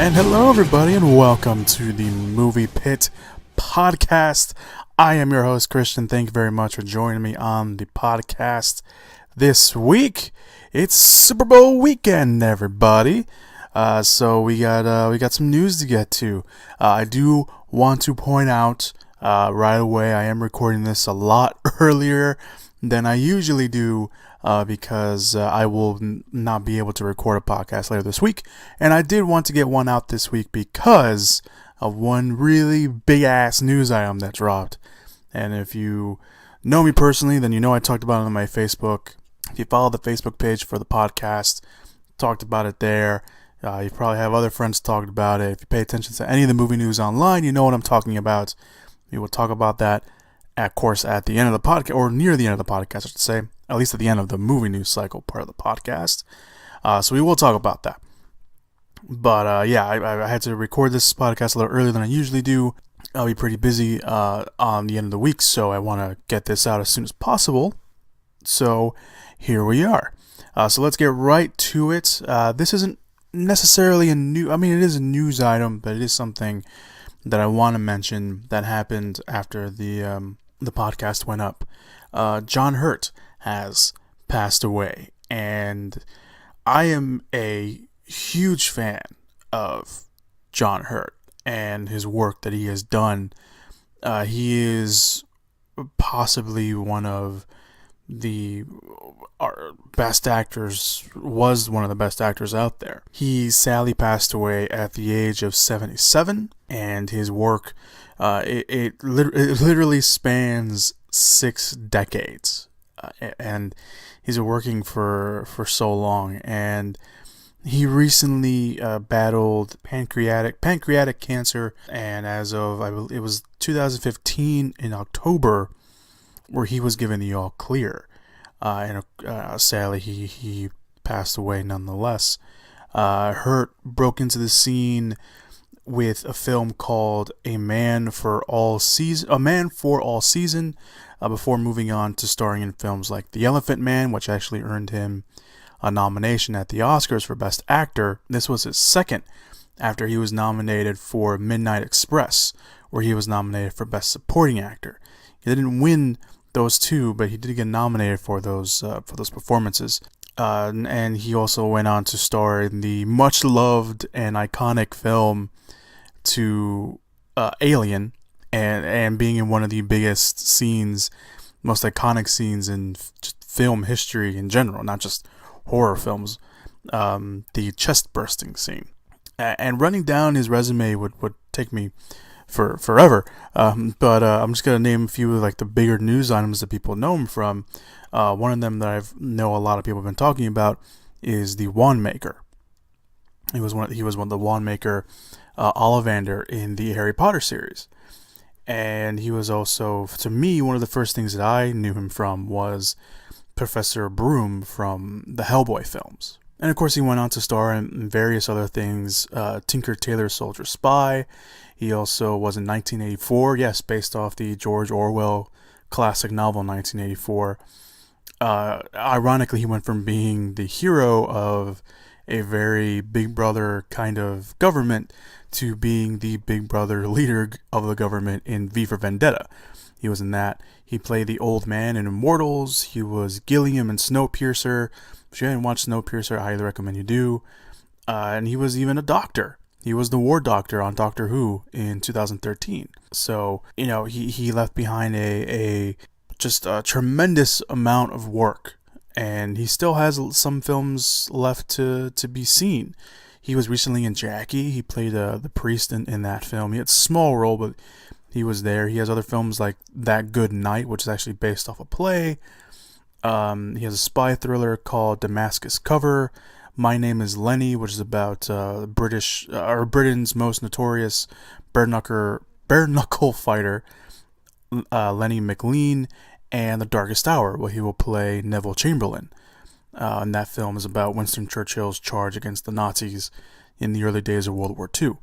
And hello, everybody, and welcome to the Movie Pit podcast. I am your host, Christian. Thank you very much for joining me on the podcast this week. It's Super Bowl weekend, everybody. So we got some news to get to. I do want to point out right away, I am recording this a lot earlier than I usually do. Because I will not be able to record a podcast later this week. And I did want to get one out this week because of one really big-ass news item that dropped. And if you know me personally, then you know I talked about it on my Facebook. If you follow the Facebook page for the podcast, talked about it there. You probably have other friends talked about it. If you pay attention to any of the movie news online, you know what I'm talking about. We will talk about that, of course, at the end of the podcast, or near the end of the podcast, I should say. At least at the end of the movie news cycle part of the podcast. So we will talk about that. But I had to record this podcast a little earlier than I usually do. I'll be pretty busy on the end of the week, so I want to get this out as soon as possible. So here we are. So let's get right to it. This isn't necessarily it is a news item, but it is something that I want to mention that happened after the podcast went up. John Hurt has passed away, and I am a huge fan of John Hurt and his work that he has done. He is possibly one of the best actors, was one of the best actors out there. He sadly passed away at the age of 77, and his work, it literally spans 6 decades. And he's been working for so long, and he recently battled pancreatic cancer, and as of it was 2015 in October, where he was given the all clear, and sadly he passed away nonetheless. Hurt broke into the scene with a film called A Man for All Season, before moving on to starring in films like The Elephant Man, which actually earned him a nomination at the Oscars for Best Actor. This was his second, after he was nominated for Midnight Express, where he was nominated for Best Supporting Actor. He didn't win those two, but he did get nominated for those performances. And he also went on to star in the much-loved and iconic film to Alien, and being in one of the biggest scenes, most iconic scenes in film history in general, not just horror films, the chest-bursting scene. And running down his resume would take me for forever, but I'm just going to name a few of the bigger news items that people know him from. One of them that I know a lot of people have been talking about is the Wand Maker. He was one of the Wand Maker, Ollivander in the Harry Potter series. And he was also, to me, one of the first things that I knew him from was Professor Broom from the Hellboy films. And of course he went on to star in various other things, Tinker Tailor Soldier Spy. He also was in 1984, yes, based off the George Orwell classic novel 1984. Ironically, he went from being the hero of a very Big Brother kind of government to being the Big Brother leader of the government in V for Vendetta. He was in that. He played the old man in Immortals. He was Gilliam in Snowpiercer. If you haven't watched Snowpiercer, I highly recommend you do. And he was even a doctor. He was the war doctor on Doctor Who in 2013. So, he left behind a tremendous amount of work. And he still has some films left to be seen. He was recently in Jackie. He played the priest in that film. He had a small role, but he was there. He has other films like That Good Night, which is actually based off a play. He has a spy thriller called Damascus Cover. My Name is Lenny, which is about Britain's most notorious bare knuckle fighter, Lenny McLean, and The Darkest Hour, where he will play Neville Chamberlain. And that film is about Winston Churchill's charge against the Nazis in the early days of World War II.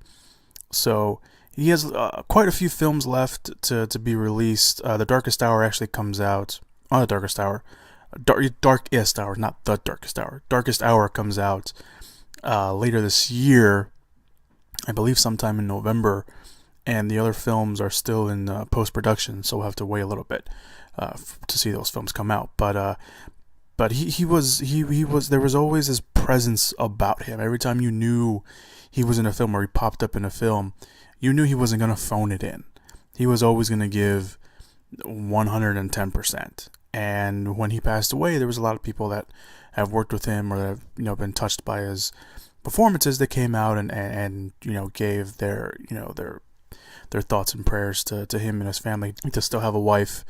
So he has quite a few films left to be released. The Darkest Hour actually comes out on The Darkest Hour. Darkest Hour, not The Darkest Hour. Darkest Hour comes out later this year. I believe sometime in November, and the other films are still in post-production, so we'll have to wait a little bit to see those films come out. But he was there was always this presence about him. Every time you knew he was in a film or he popped up in a film, you knew he wasn't gonna phone it in. He was always gonna give 110%. And when he passed away, there was a lot of people that have worked with him or that have been touched by his performances that came out and gave their thoughts and prayers to him and his family. To still have a wife,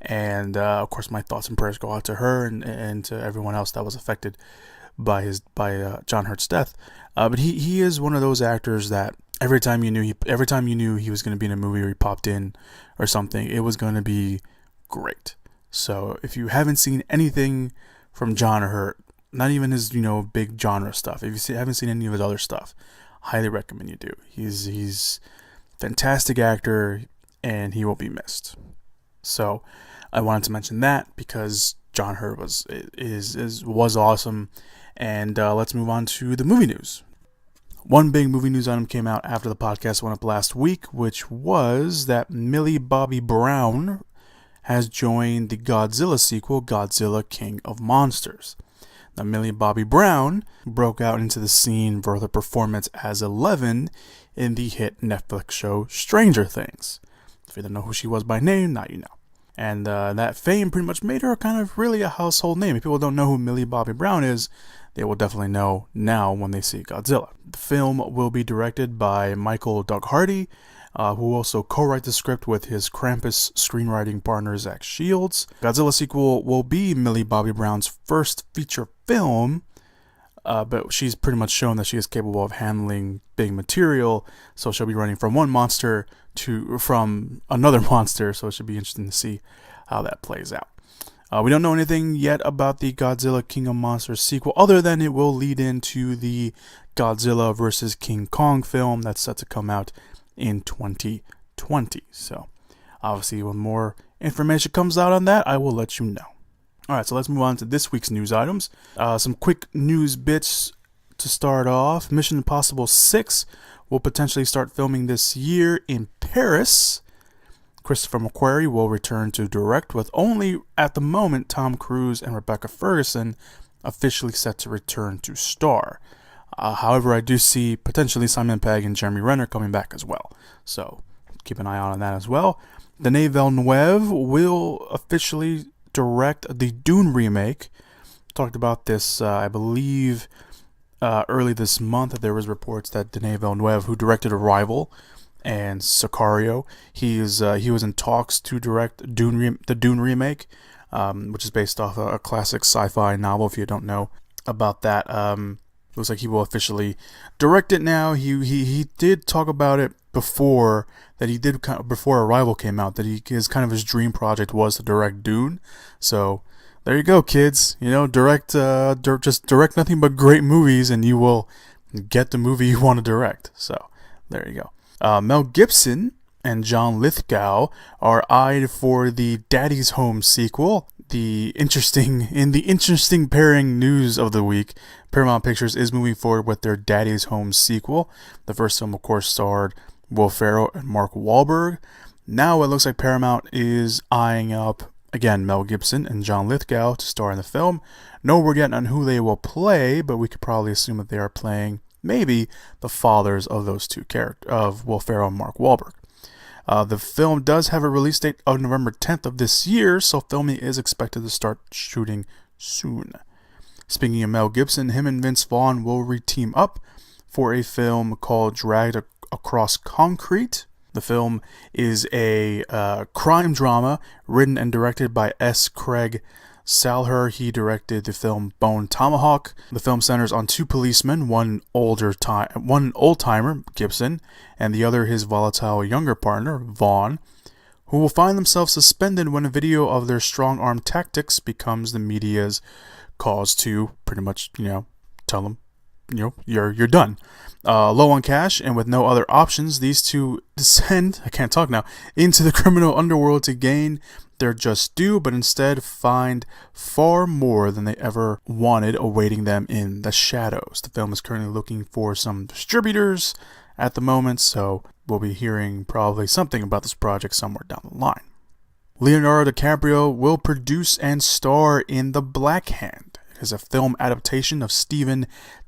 and of course my thoughts and prayers go out to her and to everyone else that was affected by John Hurt's death. But he is one of those actors that every time you knew he was going to be in a movie or he popped in or something, it was going to be great. So if you haven't seen anything from John Hurt, not even his big genre stuff, if you haven't seen any of his other stuff, highly recommend you do. He's fantastic actor, and he will be missed. So I wanted to mention that because John Hurt was awesome. And let's move on to the movie news. One big movie news item came out after the podcast went up last week, which was that Millie Bobby Brown has joined the Godzilla sequel, Godzilla King of Monsters. Now, Millie Bobby Brown broke out into the scene for her performance as Eleven in the hit Netflix show Stranger Things. If you don't know who she was by name, now you know. And that fame pretty much made her kind of really a household name. If people don't know who Millie Bobby Brown is, they will definitely know now when they see Godzilla. The film will be directed by Michael Doug Hardy, who also co-wrote the script with his Krampus screenwriting partner Zach Shields. Godzilla sequel will be Millie Bobby Brown's first feature film, but she's pretty much shown that she is capable of handling big material, so she'll be running from one monster from another monster, so it should be interesting to see how that plays out. We don't know anything yet about the Godzilla King of Monsters sequel, other than it will lead into the Godzilla vs. King Kong film that's set to come out in 2020. So, obviously, when more information comes out on that, I will let you know. Alright, so let's move on to this week's news items. Some quick news bits to start off. Mission Impossible 6 will potentially start filming this year in Paris. Christopher McQuarrie will return to direct, with only, at the moment, Tom Cruise and Rebecca Ferguson officially set to return to star. However, I do see potentially Simon Pegg and Jeremy Renner coming back as well. So, keep an eye out on that as well. Denis Villeneuve will officially direct the Dune remake. Talked about this, I believe, early this month. There was reports that Denis Villeneuve, who directed Arrival and Sicario, he was in talks to direct the Dune remake, which is based off a classic sci-fi novel. If you don't know about that, looks like he will officially direct it now. He did talk about it before Arrival came out, that his dream project was to direct Dune. So there you go, kids. Just direct nothing but great movies, and you will get the movie you want to direct. So there you go. Mel Gibson and John Lithgow are eyed for the Daddy's Home sequel. The interesting pairing news of the week, Paramount Pictures is moving forward with their Daddy's Home sequel. The first film, of course, starred Will Ferrell and Mark Wahlberg. Now it looks like Paramount is eyeing up, again, Mel Gibson and John Lithgow to star in the film. No word yet on who they will play, but we could probably assume that they are playing maybe the fathers of those two characters, of Will Ferrell and Mark Wahlberg. The film does have a release date of November 10th of this year, so filming is expected to start shooting soon. Speaking of Mel Gibson, him and Vince Vaughn will re-team up for a film called Dragged Across Concrete. The film is a crime drama written and directed by S. Craig Salher. He directed the film Bone Tomahawk. The film centers on two policemen, one old-timer, Gibson, and the other his volatile younger partner, Vaughn, who will find themselves suspended when a video of their strong-arm tactics becomes the media's cause to pretty much, tell them, you're done. Low on cash and with no other options, these two descend, into the criminal underworld to gain their just due, but instead find far more than they ever wanted awaiting them in the shadows. The film is currently looking for some distributors at the moment, so we'll be hearing probably something about this project somewhere down the line. Leonardo DiCaprio will produce and star in The Black Hand. It is a film adaptation of Stephen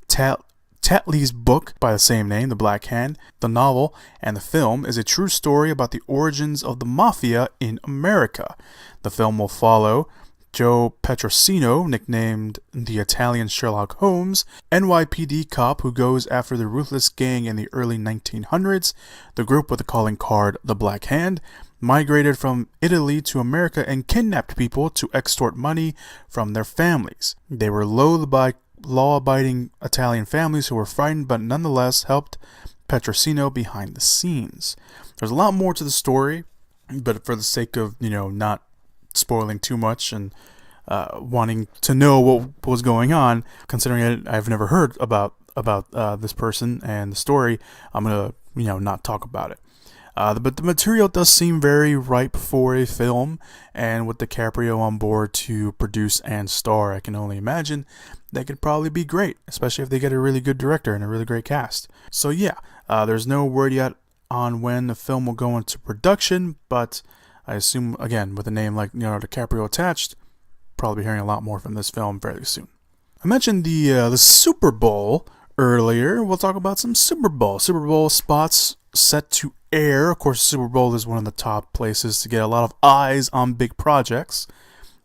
Tetley's book by the same name, The Black Hand. The novel and the film is a true story about the origins of the mafia in America. The film will follow Joe Petrosino, nicknamed the Italian Sherlock Holmes, NYPD cop who goes after the ruthless gang in the early 1900s. The group with the calling card The Black Hand migrated from Italy to America and kidnapped people to extort money from their families. They were loathed by law-abiding Italian families who were frightened but nonetheless helped Petrosino behind the scenes. There's a lot more to the story, but for the sake of, not spoiling too much and wanting to know what was going on, considering I've never heard about this person and the story, I'm gonna not talk about it. But the material does seem very ripe for a film, and with DiCaprio on board to produce and star, I can only imagine that could probably be great, especially if they get a really good director and a really great cast. So yeah, there's no word yet on when the film will go into production, but I assume, again, with a name like Leonardo DiCaprio attached, probably hearing a lot more from this film fairly soon. I mentioned the Super Bowl earlier. We'll talk about some Super Bowl spots set to air. Of course, the Super Bowl is one of the top places to get a lot of eyes on big projects.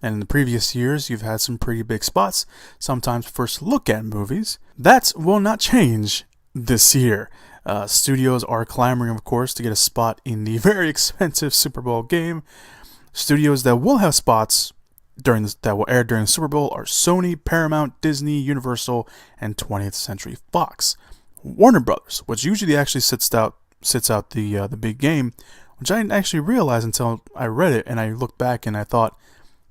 And in the previous years, you've had some pretty big spots, sometimes first look at movies. That will not change this year. Studios are clamoring, of course, to get a spot in the very expensive Super Bowl game. Studios that will have spots that will air during the Super Bowl are Sony, Paramount, Disney, Universal, and 20th Century Fox. Warner Brothers, which usually actually sits out the big game, which I didn't actually realize until I read it and I looked back and I thought,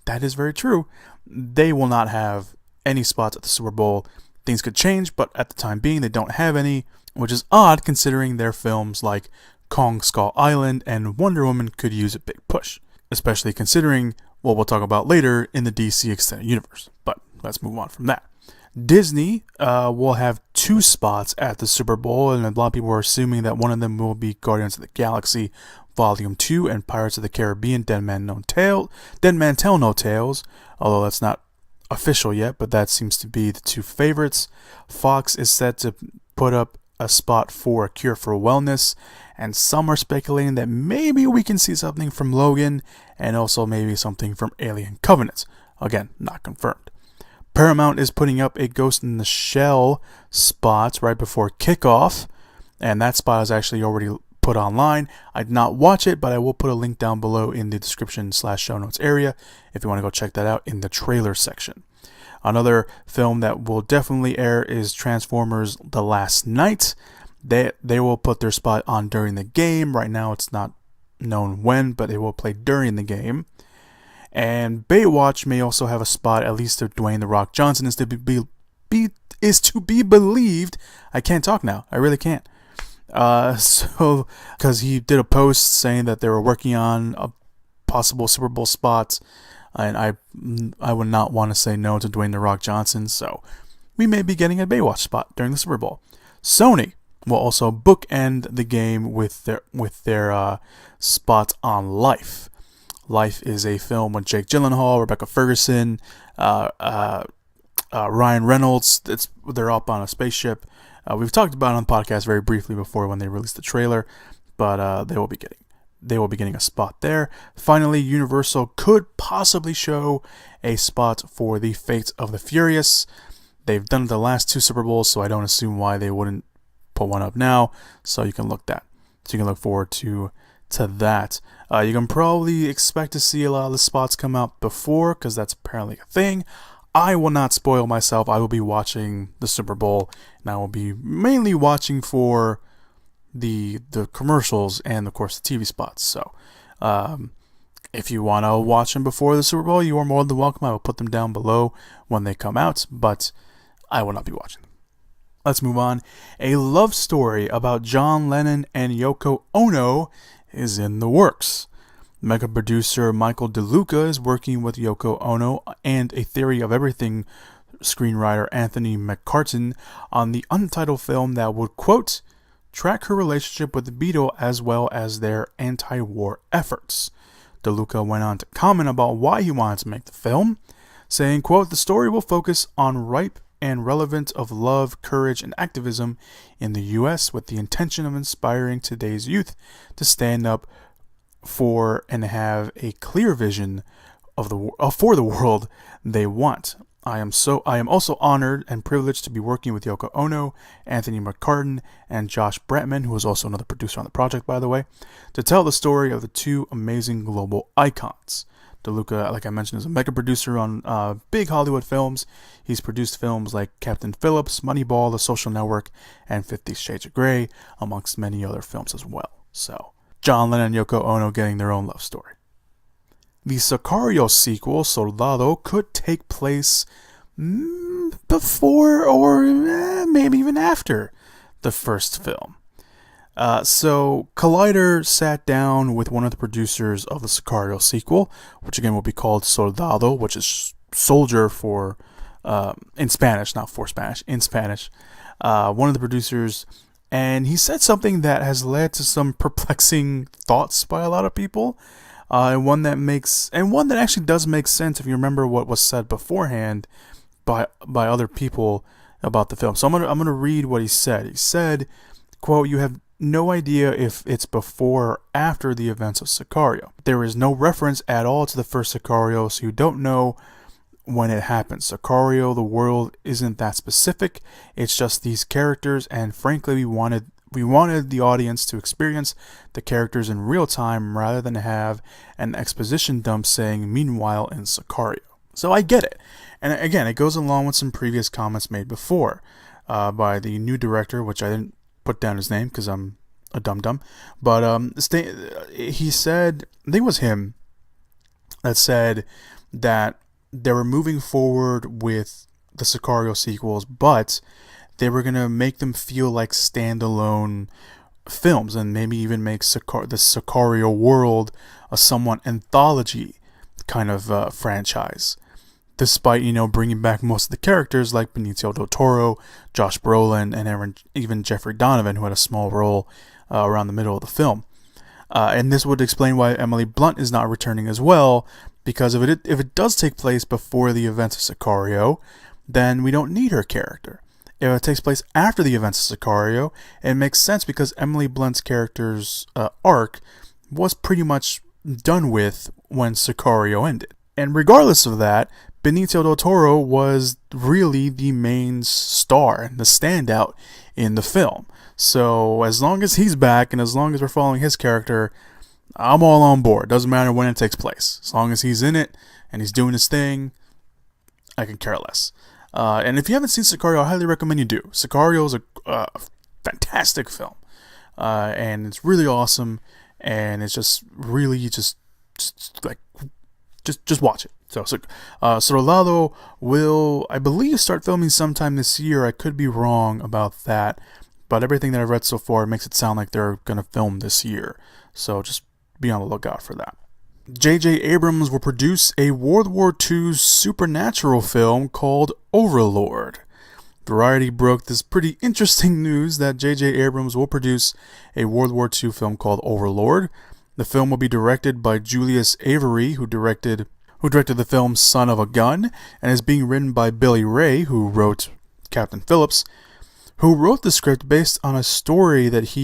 that is very true. They will not have any spots at the Super Bowl. Things could change, but at the time being, they don't have any, which is odd considering their films like Kong Skull Island and Wonder Woman could use a big push, especially considering what we'll talk about later in the DC Extended Universe. But let's move on from that. Disney will have 2 spots at the Super Bowl, and a lot of people are assuming that one of them will be Guardians of the Galaxy Volume 2 and Pirates of the Caribbean Dead Man Tell No Tales, although that's not official yet, but that seems to be the 2 favorites. Fox is set to put up a spot for A Cure for Wellness, and some are speculating that maybe we can see something from Logan and also maybe something from Alien Covenant. Again, not confirmed. Paramount is putting up a Ghost in the Shell spot right before kickoff, and that spot is actually already put online. I did not watch it, but I will put a link down below in the description/show notes area if you want to go check that out in the trailer section. Another film that will definitely air is Transformers The Last Knight. They will put their spot on during the game. Right now it's not known when, but it will play during the game. And Baywatch may also have a spot, at least if Dwayne "The Rock" Johnson is to be believed. I can't talk now. I really can't. So, because he did a post saying that they were working on a possible Super Bowl spot, and I would not want to say no to Dwayne "The Rock" Johnson, so we may be getting a Baywatch spot during the Super Bowl. Sony will also bookend the game with their spot on Life. Life is a film with Jake Gyllenhaal, Rebecca Ferguson, Ryan Reynolds. They're up on a spaceship. We've talked about it on the podcast very briefly before when they released the trailer, but they will be getting a spot there. Finally, Universal could possibly show a spot for The Fate of the Furious. They've done it the last 2 Super Bowls, so I don't assume why they wouldn't put one up now. So you can look forward to that. You can probably expect to see a lot of the spots come out before, because that's apparently a thing. I will not spoil myself. I will be watching the Super Bowl, and I will be mainly watching for the commercials and, of course, the TV spots. So, if you want to watch them before the Super Bowl, you are more than welcome. I will put them down below when they come out, but I will not be watching them. Let's move on. A love story about John Lennon and Yoko Ono is in the works. Mega producer Michael DeLuca is working with Yoko Ono and A Theory of Everything screenwriter Anthony McCartan on the untitled film that would, quote, track her relationship with the Beetle as well as their anti-war efforts. DeLuca went on to comment about why he wanted to make the film, saying, quote, "The story will focus on ripe and relevant of love, courage, and activism in the U.S. with the intention of inspiring today's youth to stand up for and have a clear vision of for the world they want. I am also honored and privileged to be working with Yoko Ono, Anthony McCartan, and Josh Bretman, who is also another producer on the project, by the way, to tell the story of the two amazing global icons." DeLuca, like I mentioned, is a mega producer on big Hollywood films. He's produced films like Captain Phillips, Moneyball, The Social Network, and 50 Shades of Grey, amongst many other films as well. So, John Lennon and Yoko Ono getting their own love story. The Sicario sequel, Soldado, could take place before or maybe even after the first film. So Collider sat down with one of the producers of the Sicario sequel, which again will be called Soldado, which is soldier for in Spanish, not for Spanish, in Spanish. One of the producers, and he said something that has led to some perplexing thoughts by a lot of people. And one that actually does make sense if you remember what was said beforehand by other people about the film. So I'm gonna read what he said. He said, quote, "You have no idea if it's before or after the events of Sicario. There is no reference at all to the first Sicario, so you don't know when it happened. Sicario, the world isn't that specific. It's just these characters, and frankly, we wanted the audience to experience the characters in real time rather than have an exposition dump saying, 'Meanwhile in Sicario.'" So I get it. And again, it goes along with some previous comments made before by the new director, which I didn't put down his name because I'm a dum-dum. But he said, I think it was him that said that they were moving forward with the Sicario sequels, but they were going to make them feel like standalone films and maybe even make the Sicario world a somewhat anthology kind of franchise. Despite, bringing back most of the characters like Benicio del Toro, Josh Brolin, and even Jeffrey Donovan, who had a small role around the middle of the film. And this would explain why Emily Blunt is not returning as well, because if it does take place before the events of Sicario, then we don't need her character. If it takes place after the events of Sicario, it makes sense because Emily Blunt's character's arc was pretty much done with when Sicario ended. And regardless of that, Benicio del Toro was really the main star and the standout in the film. So as long as he's back and as long as we're following his character, I'm all on board. Doesn't matter when it takes place. As long as he's in it and he's doing his thing, I can care less. And if you haven't seen Sicario, I highly recommend you do. Sicario is a fantastic film. And it's really awesome. And it's just really just watch it. So Soldado will, I believe, start filming sometime this year. I could be wrong about that, but everything that I've read so far makes it sound like they're going to film this year. So just be on the lookout for that. J.J. Abrams will produce a World War II supernatural film called Overlord. Variety broke this pretty interesting news that J.J. Abrams will produce a World War II film called Overlord. The film will be directed by Julius Avery, who directed the film Son of a Gun, and is being written by Billy Ray, who wrote Captain Phillips, who wrote the script based on a story that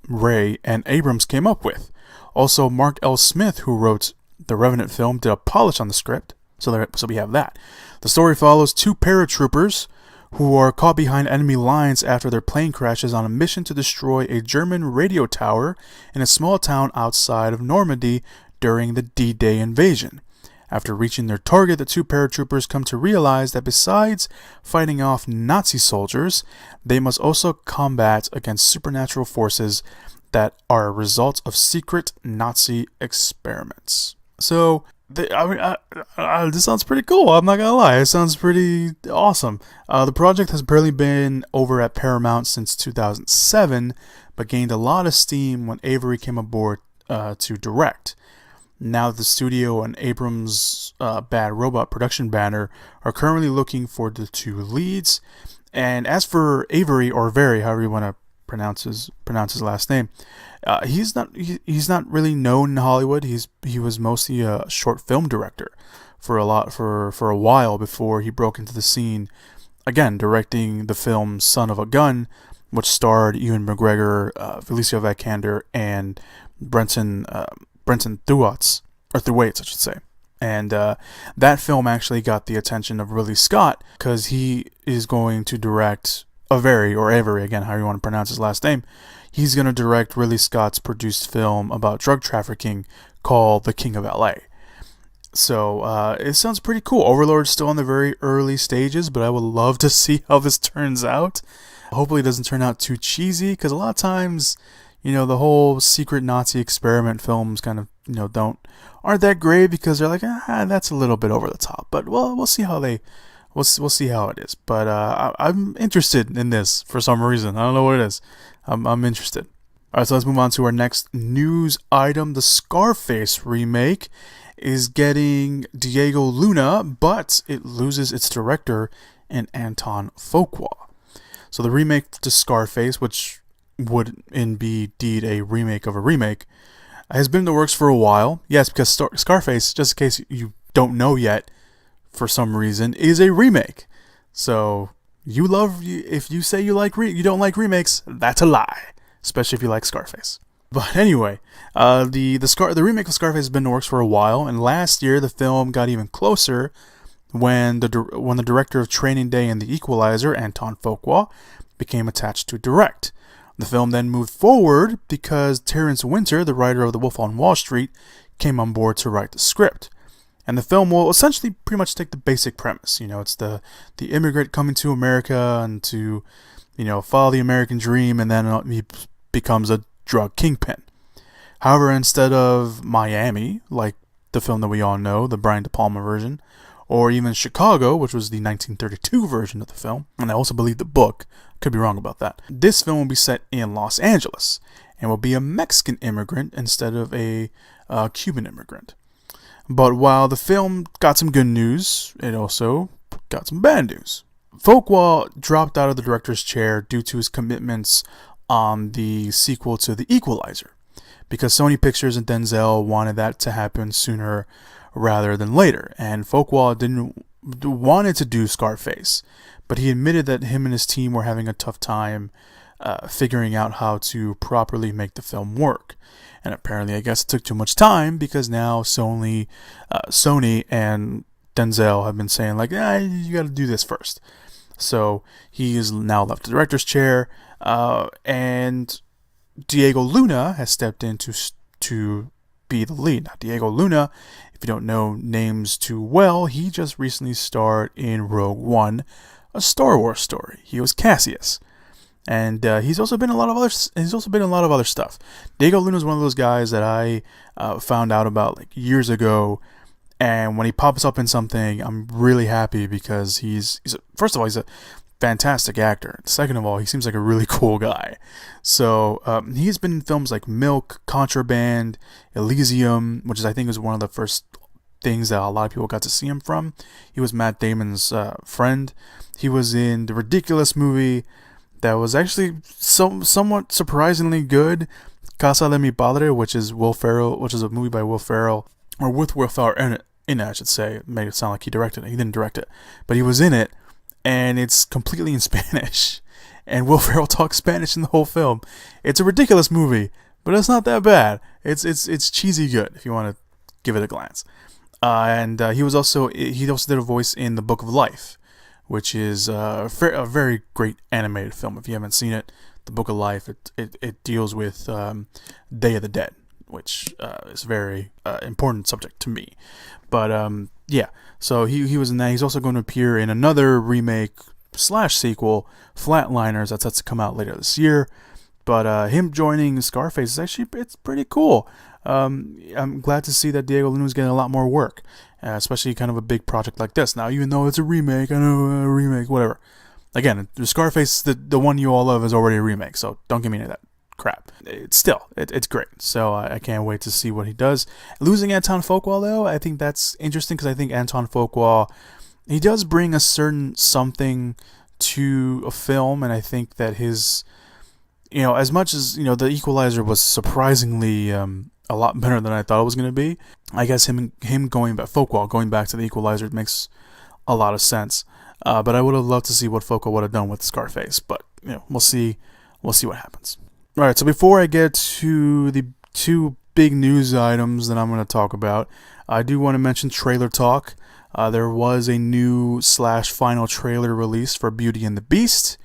Ray, and Abrams came up with. Also, Mark L. Smith, who wrote the Revenant film, did a polish on the script, so we have that. The story follows two paratroopers who are caught behind enemy lines after their plane crashes on a mission to destroy a German radio tower in a small town outside of Normandy during the D-Day invasion. After reaching their target, the two paratroopers come to realize that besides fighting off Nazi soldiers, they must also combat against supernatural forces that are a result of secret Nazi experiments. So, this sounds pretty cool, I'm not gonna lie. It sounds pretty awesome. The project has barely been over at Paramount since 2007, but gained a lot of steam when Avery came aboard to direct. Now the studio and Abrams' Bad Robot production banner are currently looking for the two leads. And as for Avery, or Very, however you want to pronounce his last name. He's not really known in Hollywood. He was mostly a short film director for a while before he broke into the scene. Again, directing the film Son of a Gun, which starred Ewan McGregor, Felicia Vikander, and Brenton Thwaites, I should say. And that film actually got the attention of Ridley Scott because he is going to direct Avery, again, how you want to pronounce his last name. He's going to direct Ridley Scott's produced film about drug trafficking called The King of LA. So it sounds pretty cool. Overlord's still in the very early stages, but I would love to see how this turns out. Hopefully it doesn't turn out too cheesy, because a lot of times, the whole secret Nazi experiment films kind of, aren't that great because they're like, that's a little bit over the top. But we'll see how we'll see how it is. But I'm interested in this for some reason. I don't know what it is. I'm interested. All right, so let's move on to our next news item. The Scarface remake is getting Diego Luna, but it loses its director in Antoine Fuqua. So the remake to Scarface, which would indeed a remake of a remake, has been in the works for a while. Yes, because Scarface, just in case you don't know yet, for some reason, is a remake. So if you say you don't like remakes, that's a lie, especially if you like Scarface. But anyway, the remake of Scarface has been in the works for a while, and last year the film got even closer when the director of Training Day and The Equalizer, Antoine Fuqua, became attached to direct. The film then moved forward because Terrence Winter, the writer of The Wolf on Wall Street, came on board to write the script. And the film will essentially pretty much take the basic premise. It's the immigrant coming to America and to, follow the American dream, and then he becomes a drug kingpin. However, instead of Miami, like the film that we all know, the Brian De Palma version, or even Chicago, which was the 1932 version of the film, and I also believe the book, could be wrong about that. This film will be set in Los Angeles, and will be a Mexican immigrant instead of a Cuban immigrant. But while the film got some good news, it also got some bad news. Fuqua dropped out of the director's chair due to his commitments on the sequel to The Equalizer, because Sony Pictures and Denzel wanted that to happen sooner rather than later, and Fuqua wanted to do Scarface, but he admitted that him and his team were having a tough time figuring out how to properly make the film work. And apparently, I guess it took too much time, because now Sony and Denzel have been saying, like, you got to do this first. So he is now left the director's chair, and Diego Luna has stepped in to be the lead. Now, Diego Luna, if you don't know names too well, he just recently starred in Rogue One, a Star Wars story. He was Cassius. And he's also been in a lot of other stuff. Diego Luna is one of those guys that I found out about like years ago, and when he pops up in something, I'm really happy, because first of all, he's a fantastic actor. Second of all, he seems like a really cool guy. So he's been in films like Milk, Contraband, Elysium, which I think is one of the first things that a lot of people got to see him from. He was Matt Damon's friend. He was in the Ridiculous movie that was actually somewhat surprisingly good, Casa de Mi Padre, which is a movie by Will Ferrell, or with Will Ferrell in it, I should say. Made it sound like he directed it. He didn't direct it, but he was in it, and it's completely in Spanish, and Will Ferrell talks Spanish in the whole film. It's a ridiculous movie, but it's not that bad. It's cheesy good if you want to give it a glance. And he also did a voice in The Book of Life, which is a very great animated film. If you haven't seen it, The Book of Life, it deals with Day of the Dead, which is a very important subject to me. But yeah, so he was in that. He's also going to appear in another remake / sequel, Flatliners, that's set to come out later this year. But him joining Scarface it's pretty cool. I'm glad to see that Diego Luna is getting a lot more work, especially kind of a big project like this. Now, even though it's a remake, whatever. Again, Scarface, the one you all love, is already a remake, so don't give me any of that crap. It's great, so I can't wait to see what he does. Losing Antoine Fuqua, though, I think that's interesting, because I think Antoine Fuqua, he does bring a certain something to a film, and I think that his as much as the Equalizer was surprisingly a lot better than I thought it was going to be. I guess him going back, Fuqua going back to the Equalizer makes a lot of sense. But I would have loved to see what Fuqua would have done with Scarface. But we'll see what happens. All right. So before I get to the two big news items that I'm going to talk about, I do want to mention trailer talk. There was a new / final trailer released for Beauty and the Beast.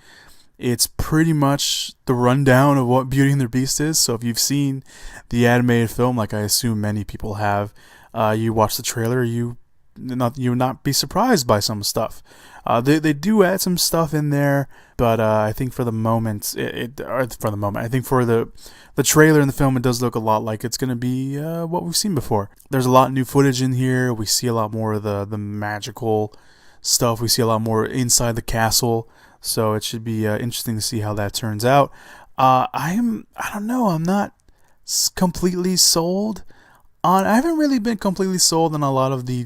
It's pretty much the rundown of what Beauty and the Beast is. So if you've seen the animated film, like I assume many people have, you watch the trailer, you would not be surprised by some stuff. They do add some stuff in there, but I think for the moment, I think for the trailer in the film, it does look a lot like it's going to be what we've seen before. There's a lot of new footage in here. We see a lot more of the magical stuff. We see a lot more inside the castle. So it should be interesting to see how that turns out. I don't know. I'm not completely sold on. I haven't really been completely sold on a lot of the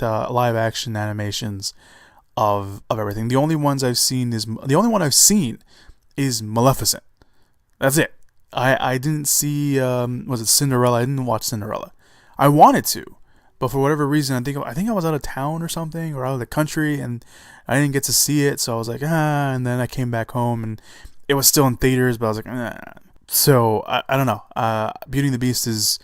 live action animations of everything. The only one I've seen is Maleficent. That's it. I didn't see. Was it Cinderella? I didn't watch Cinderella. I wanted to, but for whatever reason, I think I was out of town or something, or out of the country, and I didn't get to see it. So I was like, and then I came back home, and it was still in theaters, but I was like, So I don't know. Beauty and the Beast is,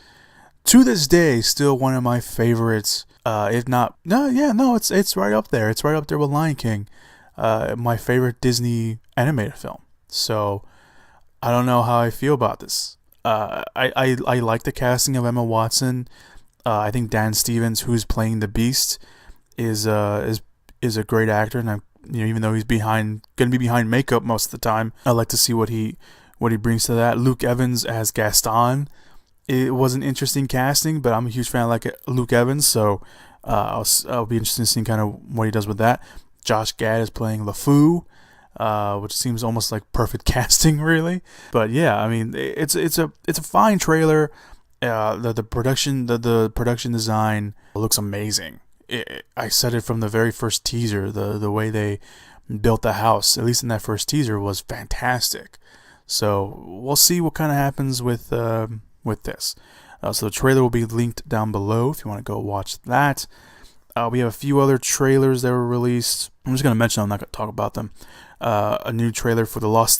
to this day, still one of my favorites. If not, it's right up there. It's right up there with Lion King, my favorite Disney animated film. So I don't know how I feel about this. I like the casting of Emma Watson. I think Dan Stevens, who's playing the Beast, is a great actor, and even though he's going to be behind makeup most of the time, I like to see what he brings to that. Luke Evans as Gaston. It was an interesting casting, but I'm a huge fan of Luke Evans, so I'll be interested in seeing kind of what he does with that. Josh Gad is playing LeFou, which seems almost like perfect casting, really. But yeah, I mean, it's a fine trailer. The production design looks amazing. I said it from the very first teaser. The way they built the house, at least in that first teaser, was fantastic. So we'll see what kind of happens with this. So the trailer will be linked down below if you want to go watch that. We have a few other trailers that were released. I'm just going to mention them, I'm not going to talk about them. A new trailer for The Lost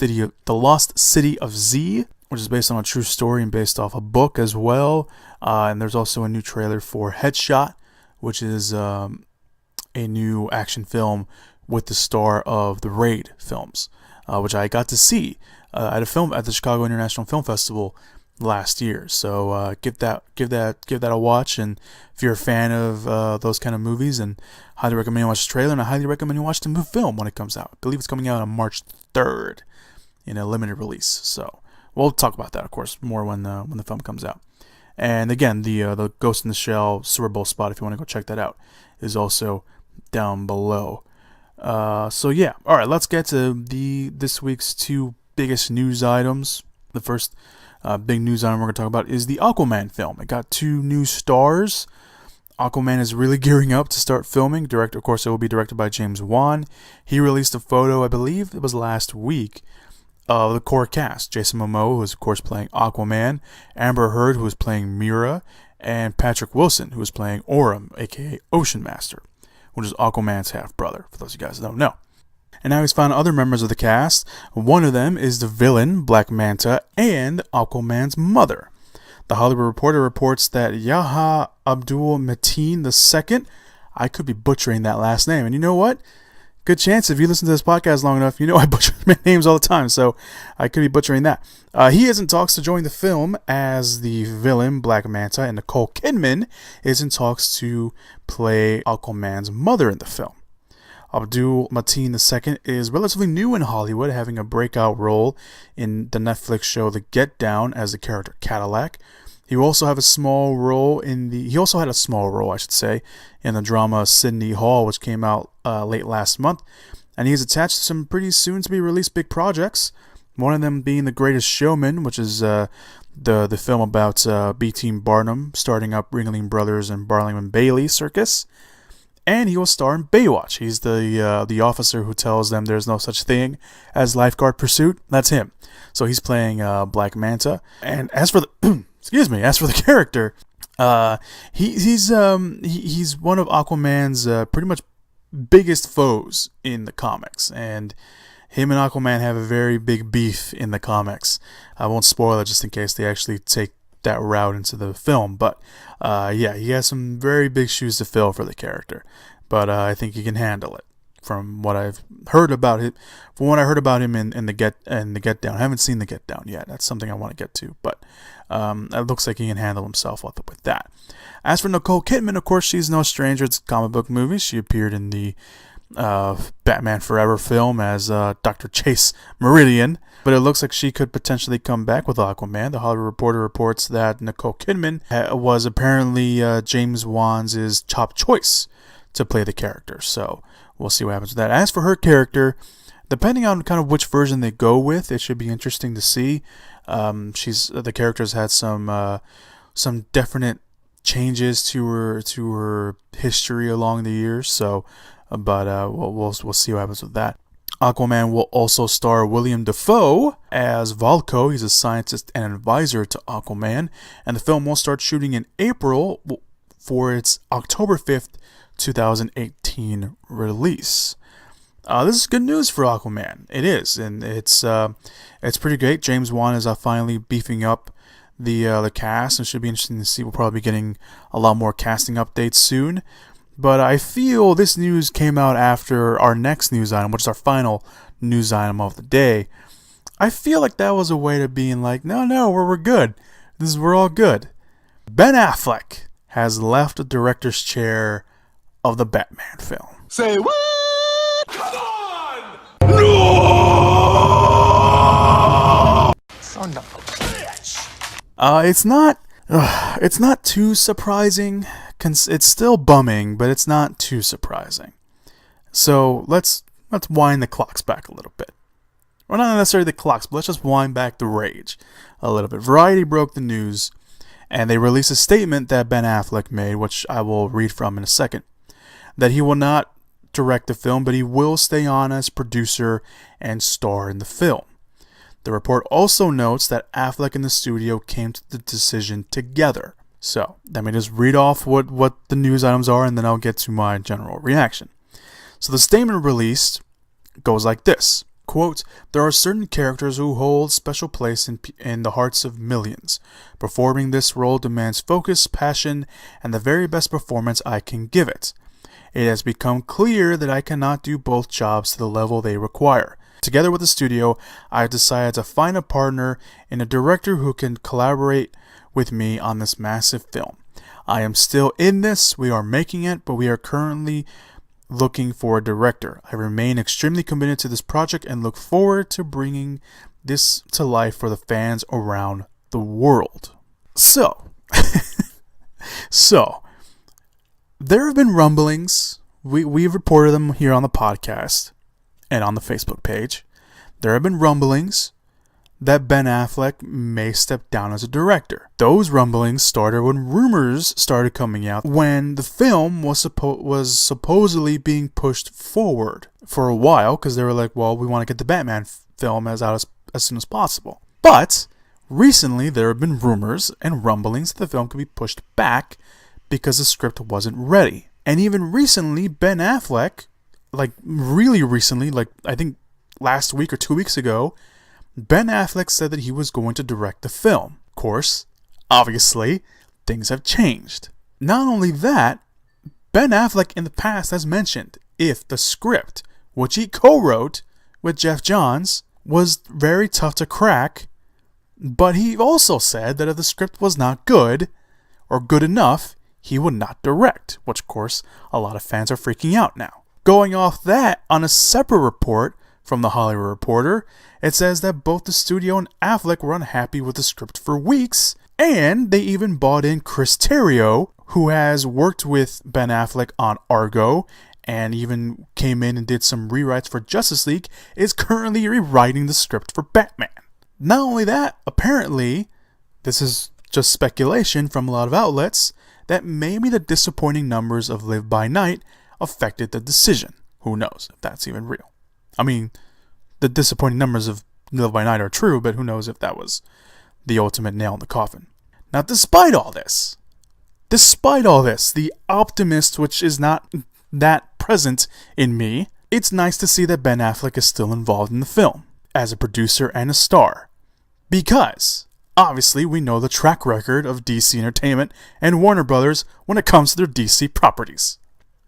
City of Z, which is based on a true story and based off a book as well. And there's also a new trailer for Headshot, which is a new action film with the star of the Raid films, which I got to see at the Chicago International Film Festival last year. So give that a watch, and if you're a fan of those kind of movies, and highly recommend you watch the trailer, and I highly recommend you watch the film when it comes out. I believe it's coming out on March 3rd in a limited release. So we'll talk about that, of course, more when the film comes out. And again, the Ghost in the Shell Super Bowl spot, if you want to go check that out, is also down below. So yeah, all right, let's get to this week's two biggest news items. The first big news item we're going to talk about is the Aquaman film. It got 2 new stars. Aquaman is really gearing up to start filming. Of course, it will be directed by James Wan. He released a photo, I believe it was last week, of the core cast. Jason Momoa, who is of course playing Aquaman, Amber Heard, who is playing Mira, and Patrick Wilson, who is playing Orem, aka Ocean Master, which is Aquaman's half-brother, for those of you guys that don't know. And now he's found other members of the cast. One of them is the villain, Black Manta, and Aquaman's mother. The Hollywood Reporter reports that Yahya Abdul-Mateen II, I could be butchering that last name, and you know what? Good chance, if you listen to this podcast long enough, you know I butcher names all the time, so I could be butchering that. He is in talks to join the film as the villain, Black Manta, and Nicole Kidman is in talks to play Aquaman's mother in the film. Abdul-Mateen II is relatively new in Hollywood, having a breakout role in the Netflix show The Get Down as the character Cadillac. He also had a small role, in the drama Sydney Hall, which came out late last month. And he's attached to some pretty soon to be released big projects. One of them being The Greatest Showman, which is the film about B. Team Barnum starting up Ringling Brothers and Barnum and Bailey Circus. And he will star in Baywatch. He's the officer who tells them there's no such thing as lifeguard pursuit. That's him. So he's playing Black Manta. And as for the as for the character, he's one of Aquaman's pretty much biggest foes in the comics, and him and Aquaman have a very big beef in the comics. I won't spoil it just in case they actually take that route into the film, but yeah, he has some very big shoes to fill for the character, but I think he can handle it. From what I've heard about him, in the Get Down. I haven't seen the Get Down yet. That's something I want to get to, but it looks like he can handle himself with that. As for Nicole Kidman, of course, she's no stranger to comic book movies. She appeared in the Batman Forever film as Dr. Chase Meridian, but it looks like she could potentially come back with Aquaman. The Hollywood Reporter reports that Nicole Kidman was apparently James Wan's top choice to play the character, so we'll see what happens with that. As for her character, depending on kind of which version they go with, it should be interesting to see. The character's had some definite changes to her history along the years, so but we'll see what happens with that. Aquaman will also star William Dafoe as Volko. He's a scientist and advisor to Aquaman, and the film will start shooting in April for its October 5th, 2018 release. This is good news for Aquaman. It is, and it's pretty great. James Wan is finally beefing up the cast, and it should be interesting to see. We'll probably be getting a lot more casting updates soon. But I feel this news came out after our next news item, which is our final news item of the day. I feel like that was a way to being like, no, we're good. We're all good. Ben Affleck has left the director's chair of the Batman film. Say what? Come on! No! Son of a bitch! It's not too surprising. It's still bumming, but it's not too surprising. So let's wind the clocks back a little bit. Well, not necessarily the clocks, but let's just wind back the rage a little bit. Variety broke the news, and they released a statement that Ben Affleck made, which I will read from in a second, that he will not direct the film, but he will stay on as producer and star in the film. The report also notes that Affleck and the studio came to the decision together. So, let me just read off what the news items are, and then I'll get to my general reaction. So the statement released goes like this. Quote, "There are certain characters who hold special place in the hearts of millions. Performing this role demands focus, passion, and the very best performance I can give it. It has become clear that I cannot do both jobs to the level they require. Together with the studio, I have decided to find a partner in a director who can collaborate with me on this massive film. I am still in this, we are making it, but we are currently looking for a director. I remain extremely committed to this project and look forward to bringing this to life for the fans around the world." So, there have been rumblings. We've reported them here on the podcast and on the Facebook page. There have been rumblings that Ben Affleck may step down as a director. Those rumblings started when rumors started coming out when the film was supposedly being pushed forward for a while, because they were like, well, we want to get the Batman film out as soon as possible. But recently there have been rumors and rumblings that the film could be pushed back because the script wasn't ready. And even recently, Ben Affleck, really recently, I think last week or 2 weeks ago, Ben Affleck said that he was going to direct the film. Of course, obviously, things have changed. Not only that, Ben Affleck in the past has mentioned if the script, which he co-wrote with Jeff Johns, was very tough to crack, but he also said that if the script was not good or good enough, he would not direct, which of course a lot of fans are freaking out now. Going off that, on a separate report from the Hollywood Reporter, it says that both the studio and Affleck were unhappy with the script for weeks, and they even bought in Chris Terrio, who has worked with Ben Affleck on Argo, and even came in and did some rewrites for Justice League, is currently rewriting the script for Batman. Not only that, apparently, this is just speculation from a lot of outlets, that maybe the disappointing numbers of Live by Night affected the decision. Who knows if that's even real? I mean, the disappointing numbers of Live by Night are true, but who knows if that was the ultimate nail in the coffin. Now, despite all this, the optimist which is not that present in me, it's nice to see that Ben Affleck is still involved in the film as a producer and a star. Because, obviously, we know the track record of DC Entertainment and Warner Brothers when it comes to their DC properties.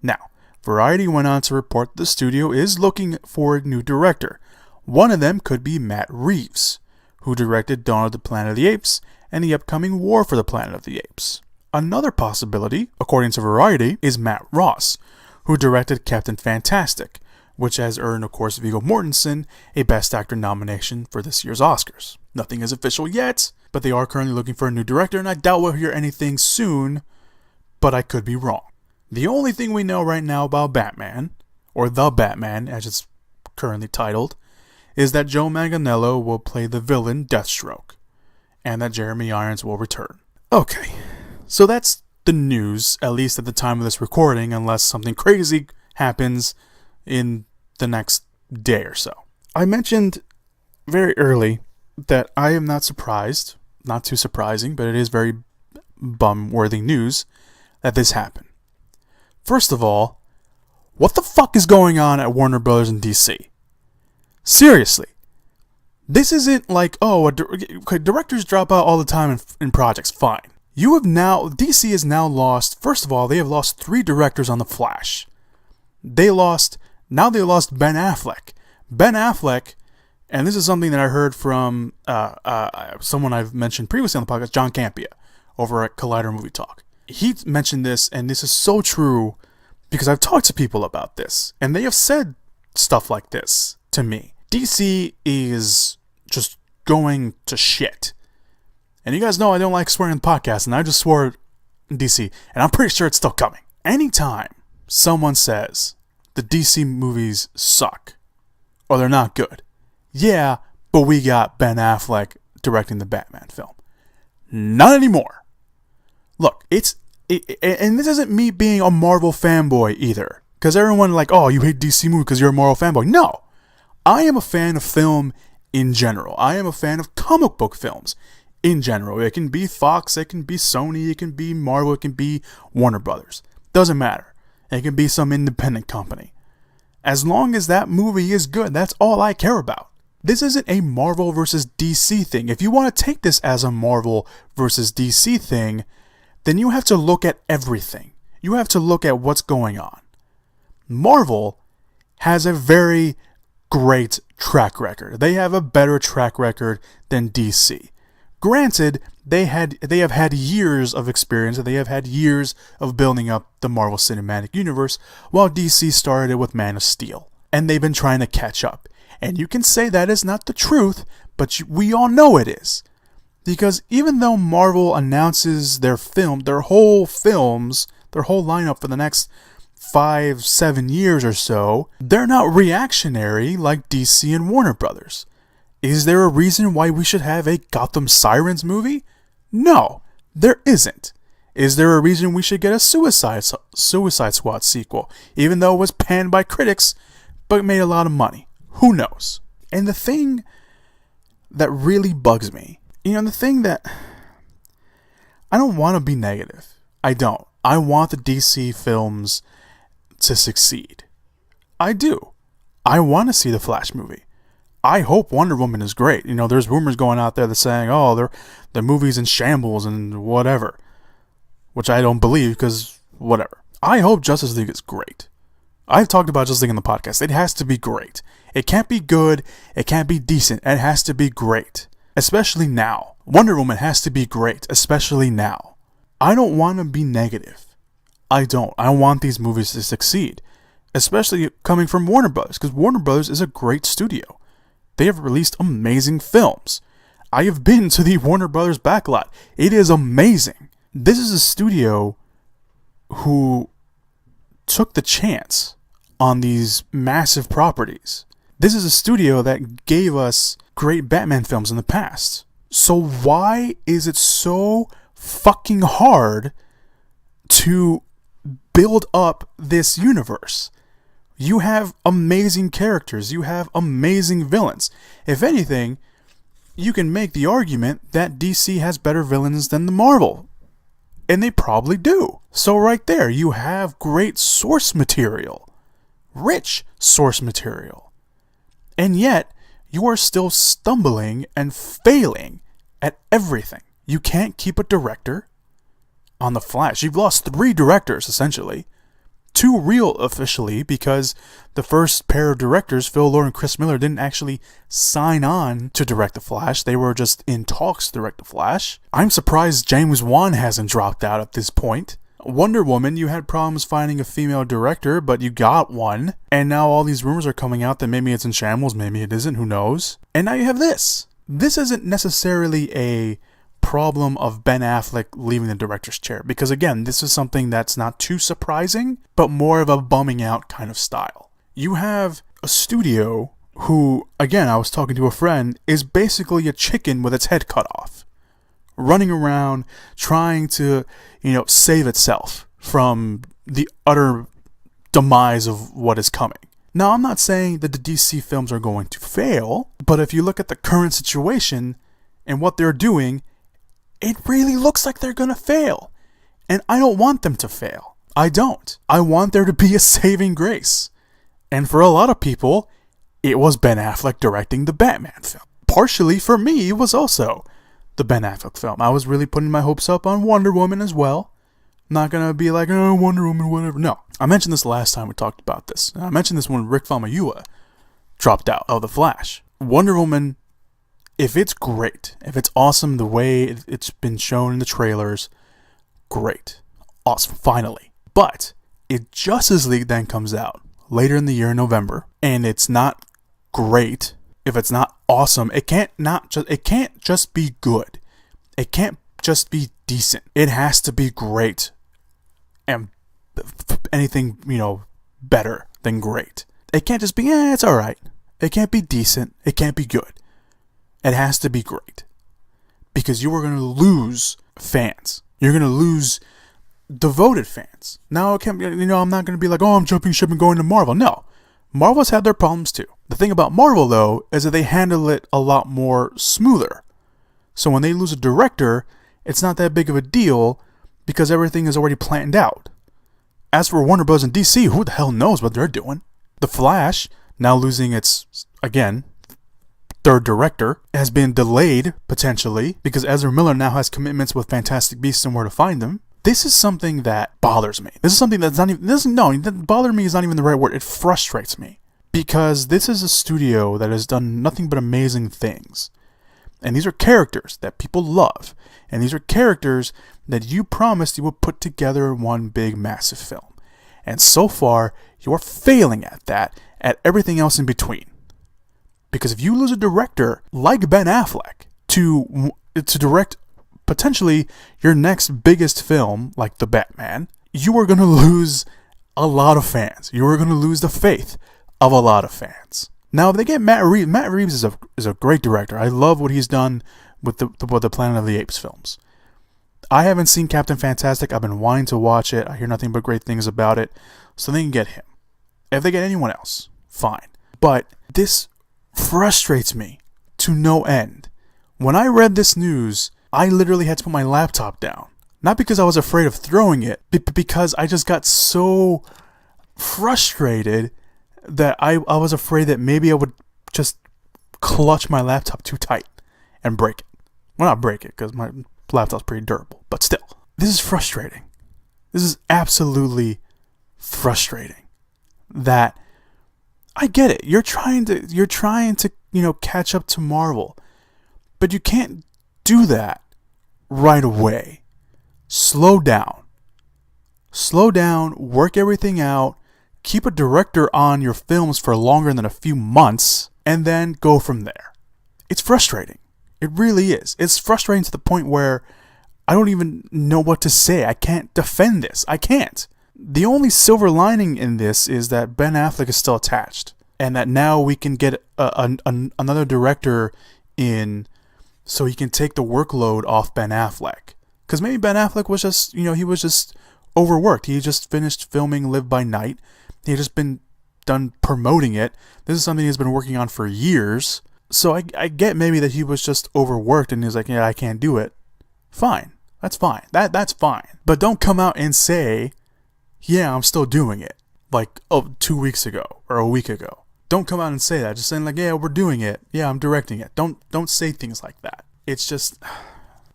Now, Variety went on to report the studio is looking for a new director. One of them could be Matt Reeves, who directed Dawn of the Planet of the Apes and the upcoming War for the Planet of the Apes. Another possibility, according to Variety, is Matt Ross, who directed Captain Fantastic, which has earned, of course, Viggo Mortensen a Best Actor nomination for this year's Oscars. Nothing is official yet, but they are currently looking for a new director, and I doubt we'll hear anything soon, but I could be wrong. The only thing we know right now about Batman, or The Batman as it's currently titled, is that Joe Manganiello will play the villain Deathstroke, and that Jeremy Irons will return. Okay, so that's the news, at least at the time of this recording, unless something crazy happens in the next day or so. I mentioned very early that I am not surprised, not too surprising, but it is very bum-worthy news that this happened. First of all, what the fuck is going on at Warner Brothers and DC? Seriously. This isn't like, directors drop out all the time in projects, fine. DC has now lost, first of all, they have lost 3 directors on The Flash. They lost Ben Affleck. Ben Affleck, and this is something that I heard from someone I've mentioned previously on the podcast, John Campea, over at Collider Movie Talk. He mentioned this, and this is so true, because I've talked to people about this, and they have said stuff like this to me. DC is just going to shit. And you guys know I don't like swearing in the podcast, and I just swore in DC, and I'm pretty sure it's still coming. Anytime someone says the DC movies suck, or they're not good, yeah, but we got Ben Affleck directing the Batman film. Not anymore. Look, and this isn't me being a Marvel fanboy either, because everyone like, oh, you hate DC movies because you're a Marvel fanboy. No, I am a fan of film in general. I am a fan of comic book films in general. It can be Fox, it can be Sony, it can be Marvel, it can be Warner Brothers. Doesn't matter. It can be some independent company. As long as that movie is good, that's all I care about. This isn't a Marvel versus DC thing. If you want to take this as a Marvel versus DC thing, then you have to look at everything. You have to look at what's going on. Marvel has a very great track record. They have a better track record than DC. Granted, they have had years of experience, they have had years of building up the Marvel Cinematic Universe, while DC started with Man of Steel. And they've been trying to catch up. And you can say that is not the truth, but we all know it is. Because even though Marvel announces their whole lineup for the next 5-7 years or so, they're not reactionary like DC and Warner Brothers. Is there a reason why we should have a Gotham Sirens movie? No, there isn't. Is there a reason we should get a Suicide Squad sequel, even though it was panned by critics, but made a lot of money? Who knows? And the thing that really bugs me, the thing that... I don't want to be negative. I don't. I want the DC films to succeed. I do. I want to see the Flash movie. I hope Wonder Woman is great. There's rumors going out there that saying, oh, the movie's in shambles and whatever. Which I don't believe, because whatever. I hope Justice League is great. I've talked about Justice League in the podcast. It has to be great. It can't be good. It can't be decent. It has to be great. Especially now. Wonder Woman has to be great. Especially now. I don't want to be negative. I don't. I want these movies to succeed. Especially coming from Warner Brothers. Because Warner Brothers is a great studio. They have released amazing films. I have been to the Warner Brothers backlot. It is amazing. This is a studio who took the chance on these massive properties. This is a studio that gave us great Batman films in the past. So why is it so fucking hard to build up this universe. You have amazing characters. You have amazing villains. If anything, you can make the argument that DC has better villains than the Marvel. And they probably do. So right there, you have great source material. Rich source material. And yet, you are still stumbling and failing at everything. You can't keep a director on The Flash. You've lost 3 directors, essentially. 2 real officially, because the first pair of directors, Phil Lord and Chris Miller, didn't actually sign on to direct The Flash. They were just in talks to direct The Flash. I'm surprised James Wan hasn't dropped out at this point. Wonder Woman, you had problems finding a female director, but you got one. And now all these rumors are coming out that maybe it's in shambles, maybe it isn't, who knows? And now you have this. This isn't necessarily a problem of Ben Affleck leaving the director's chair, because again, this is something that's not too surprising, but more of a bumming out kind of style. You have a studio who, again, I was talking to a friend, is basically a chicken with its head cut off, running around trying to, save itself from the utter demise of what is coming. Now, I'm not saying that the DC films are going to fail, but if you look at the current situation and what they're doing, it really looks like they're gonna fail. And I don't want them to fail. I don't. I want there to be a saving grace. And for a lot of people, it was Ben Affleck directing the Batman film. Partially for me, it was also the Ben Affleck film. I was really putting my hopes up on Wonder Woman as well. Not gonna be like, oh, Wonder Woman, whatever. No. I mentioned this last time we talked about this. And I mentioned this when Rick Famuyiwa dropped out of The Flash. Wonder Woman, if it's great, if it's awesome the way it's been shown in the trailers, great. Awesome, finally. But if Justice League then comes out later in the year in November, and it's not great, if it's not awesome, it can't just be good. It can't just be decent. It has to be great. And anything, better than great. It can't just be, it's alright. It can't be decent. It can't be good. It has to be great. Because you are going to lose fans. You're going to lose devoted fans. Now, it can't be, I'm not going to be like, I'm jumping ship and going to Marvel. No. Marvel's had their problems too. The thing about Marvel, though, is that they handle it a lot more smoother. So when they lose a director, it's not that big of a deal because everything is already planned out. As for Warner Bros. And DC, who the hell knows what they're doing? The Flash, now losing its, again, third director, has been delayed, potentially, because Ezra Miller now has commitments with Fantastic Beasts and Where to Find Them. This is something that bothers me. This is something that's not even, bother me is not even the right word. It frustrates me. Because this is a studio that has done nothing but amazing things. And these are characters that people love. And these are characters that you promised you would put together in one big, massive film. And so far, you're failing at that, at everything else in between. Because if you lose a director like Ben Affleck to direct potentially your next biggest film, like The Batman, you are going to lose a lot of fans. You are going to lose the faith of a lot of fans. Now, if they get Matt Reeves is a great director. I love what he's done with the Planet of the Apes films. I haven't seen Captain Fantastic. I've been wanting to watch it. I hear nothing but great things about it. So they can get him. If they get anyone else, fine. But this frustrates me to no end. When I read this news, I literally had to put my laptop down. Not because I was afraid of throwing it, but because I just got so frustrated that I was afraid that maybe I would just clutch my laptop too tight and break it. Well, not break it, because my laptop's pretty durable, but still. This is frustrating. This is absolutely frustrating. That I get it. You're trying to, catch up to Marvel. But you can't do that right away. Slow down. Slow down, work everything out, keep a director on your films for longer than a few months, and then go from there. It's frustrating. It really is. It's frustrating to the point where I don't even know what to say. I can't defend this. I can't. The only silver lining in this is that Ben Affleck is still attached, and that now we can get another director in so he can take the workload off Ben Affleck. Because maybe Ben Affleck was just, he was just overworked. He just finished filming Live by Night. He had just been done promoting it. This is something he's been working on for years. So I get maybe that he was just overworked and he's like, yeah, I can't do it. Fine. That's fine. That's fine. But don't come out and say, yeah, I'm still doing it. Like, 2 weeks ago or a week ago. Don't come out and say that. Just saying like, yeah, we're doing it. Yeah, I'm directing it. Don't say things like that. It's just,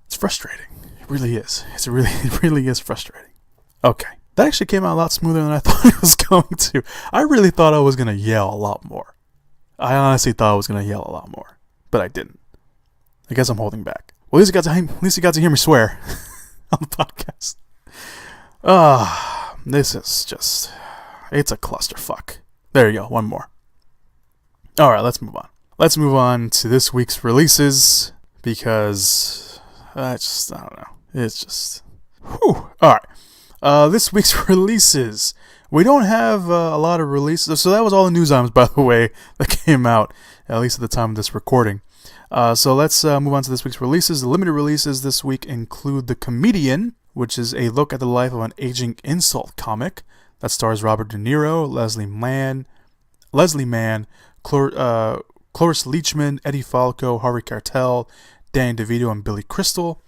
it's frustrating. It really is. It really is frustrating. Okay. That actually came out a lot smoother than I thought it was going to. I really thought I was going to yell a lot more. I honestly thought I was going to yell a lot more. But I didn't. I guess I'm holding back. Well, at least you got to hear me swear on the podcast. This is just, it's a clusterfuck. There you go, one more. Alright, let's move on. Let's move on to this week's releases, because I don't know. It's just, whew. Alright, this week's releases. We don't have a lot of releases, so that was all the news items, by the way, that came out, at least at the time of this recording. So let's move on to this week's releases. The limited releases this week include The Comedian, which is a look at the life of an aging insult comic that stars Robert De Niro, Leslie Mann, Cloris Leachman, Eddie Falco, Harvey Keitel, Danny DeVito, and Billy Crystal.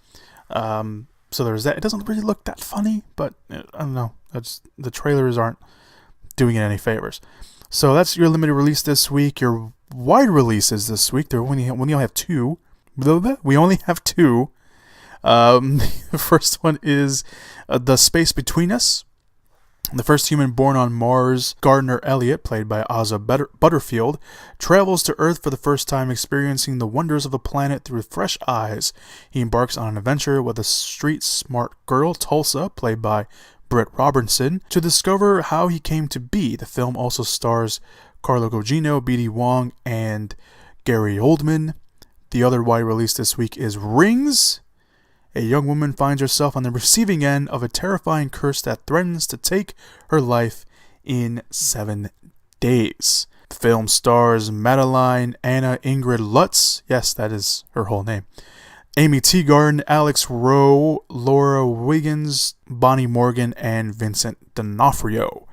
So there's that. It doesn't really look that funny, but I don't know. The trailers aren't doing it any favors. So that's your limited release this week. Your wide releases this week. We only have two. We only have two. The first one is The Space Between Us. The first human born on Mars, Gardner Elliott, played by Asa Butterfield, travels to Earth for the first time, experiencing the wonders of the planet through fresh eyes. He embarks on an adventure with a street-smart girl, Tulsa, played by Britt Robertson, to discover how he came to be. The film also stars Carlo Gugino, B.D. Wong, and Gary Oldman. The other wide release this week is Rings. A young woman finds herself on the receiving end of a terrifying curse that threatens to take her life in 7 days. The film stars Madeline Anna Ingrid Lutz. Yes, that is her whole name. Amy Teagarden, Alex Rowe, Laura Wiggins, Bonnie Morgan, and Vincent D'Onofrio.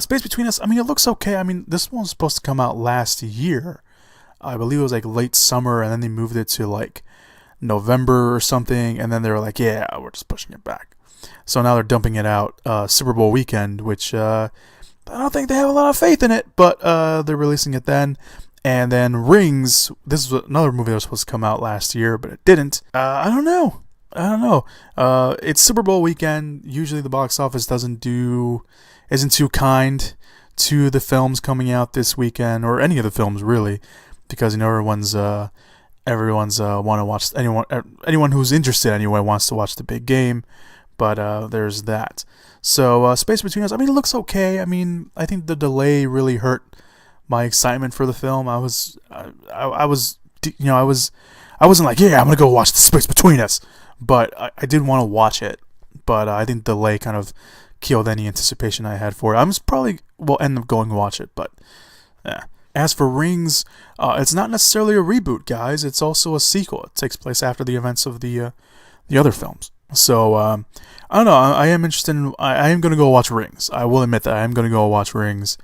Space Between Us, it looks okay. This one was supposed to come out last year. I believe it was like late summer, and then they moved it to like November or something, and then they were like, yeah, we're just pushing it back. So now they're dumping it out Super Bowl weekend, which I don't think they have a lot of faith in it, but they're releasing it then. And then Rings, this is another movie that was supposed to come out last year, but it didn't. I don't know. It's Super Bowl weekend. Usually the box office isn't too kind to the films coming out this weekend, or any of the films really, because everyone's want to watch, anyone who's interested anyway wants to watch the big game. But there's that. So Space Between Us, it looks okay. I think the delay really hurt my excitement for the film. I wasn't like, yeah, I'm gonna go watch The Space Between Us, but I did want to watch it. But I think the delay kind of killed any anticipation I had for it. Will end up going to watch it, but yeah. As for Rings, it's not necessarily a reboot, guys. It's also a sequel. It takes place after the events of the other films. So I don't know. I am interested I am going to go watch Rings. I will admit that I am going to go watch Rings,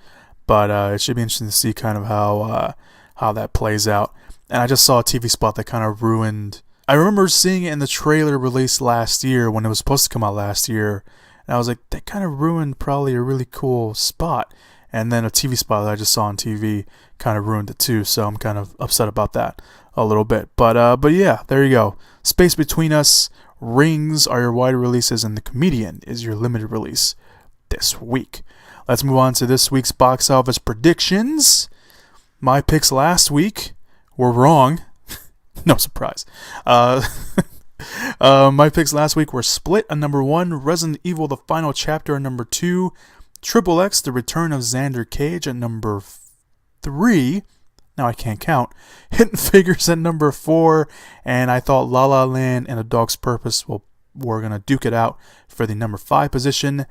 but it should be interesting to see kind of how that plays out. And I just saw a TV spot that kind of ruined. I remember seeing it in the trailer released last year when it was supposed to come out last year, and I was like, that kind of ruined probably a really cool spot. And then a TV spot that I just saw on TV kind of ruined it too, so I'm kind of upset about that a little bit. But yeah, there you go. Space Between Us, Rings are your wide releases, and The Comedian is your limited release this week. Let's move on to this week's box office predictions. My picks last week were wrong. No surprise. My picks last week were Split at number 1, Resident Evil The Final Chapter at number 2, Triple X, The Return of Xander Cage at number 3. Now I can't count. Hidden Figures at number 4. And I thought La La Land and A Dog's Purpose were going to duke it out for the number 5 position.